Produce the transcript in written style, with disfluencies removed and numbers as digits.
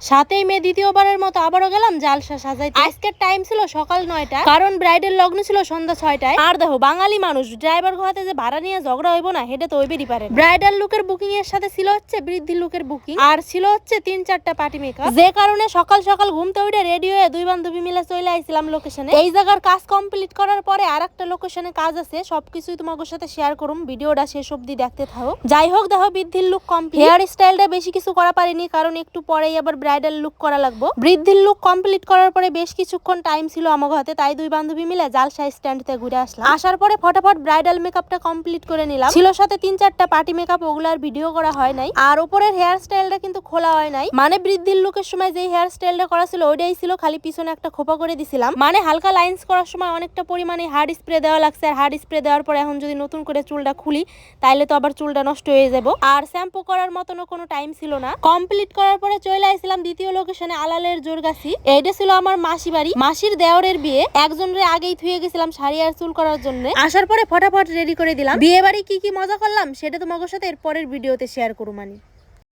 7ই মে দ্বিতীয়বারের মতো আবারও গেলাম জালসা সাজাইতে। আজকের টাইম ছিল সকাল 9টা, কারণ ব্রাইডের লগ্ন ছিল সন্ধ্যা 6টায়। আর দেখো বাঙালি মানুষ ড্রাইভার ঘোরাতে যে ভাড়া নিয়ে ঝগড়া হইব না, হেটা তো হইবেরই পারে। ব্রাইডাল লুকের বুকিং এর সাথে ছিল হচ্ছে বৃদ্ধি লুকের বুকিং, আর ছিল হচ্ছে 3-4টা পার্টি মেকআপ। যে কারণে সকাল সকাল ঘুমতে উঠে রেডি হয়ে দুই বান্ধবী মিলে চলে আইছিলাম লোকেশনে। এই জায়গার কাজ কমপ্লিট করার পরে আরেকটা লোকেশনে কাজ আছে, সবকিছুই তোমাদের সাথে শেয়ার করুম, ভিডিওটা শেষ অবধি দেখতে থাকো। যাই হোক, দেখো বৃদ্ধির লুক কমপ্লিট। হেয়ার স্টাইলটা বেশি কিছু করা পারিনি, কারণ একটু পরেই আবার ব্রাইডাল লুক করা লাগবো। বৃদ্ধির লুক কমপ্লিট করার পরে বেশ কিছুক্ষণ টাইম ছিল আমার হাতে, তাই দুই বান্ধবী মিলে জালসা স্ট্যান্ড থেকে ঘুরে আসলাম। আসার পরে ফটাফট ব্রাইডাল মেকআপটা কমপ্লিট করে নিলাম। ছিল সাথে 3-4টা পার্টি মেকআপ, ওগুলার ভিডিও করা হয় নাই। আর উপরের হেয়ার স্টাইলটা কিন্তু খোলা হয় নাই, মানে বৃদ্ধির লুকের সময় যে হেয়ার স্টাইলটা করা ছিল ওইটাই ছিল, খালি পিছনে একটা খোপা করে দিছিলাম। মানে হালকা লাইন্স করার সময় অনেকটা পরিমাণে হার্ড স্প্রে দেওয়া লাগছে, আর হার্ড স্প্রে দেওয়ার পরে এখন যদি নতুন করে চুলটা খুলি তাইলে তো আবার চুলটা নষ্ট হয়ে যাবো। আর শ্যাম্পু করার মতনও কোনো টাইম ছিল না। কমপ্লিট করার পরে চলে আসলাম দ্বিতীয় লোকেশনে, আলালের জোরগাছি। এইটা ছিল আমার মাসি বাড়ি, মাসির দেওরের বিয়ে। একজনের আগেই থুয়ে গেছিলাম শাড়ি আর চুল করার জন্য। আসার পরে ফটাফট রেডি করে দিলাম। বিয়ে বাড়ি কি কি মজা করলাম সেটা তোমাদের সাথে এর পরের ভিডিওতে শেয়ার করুম।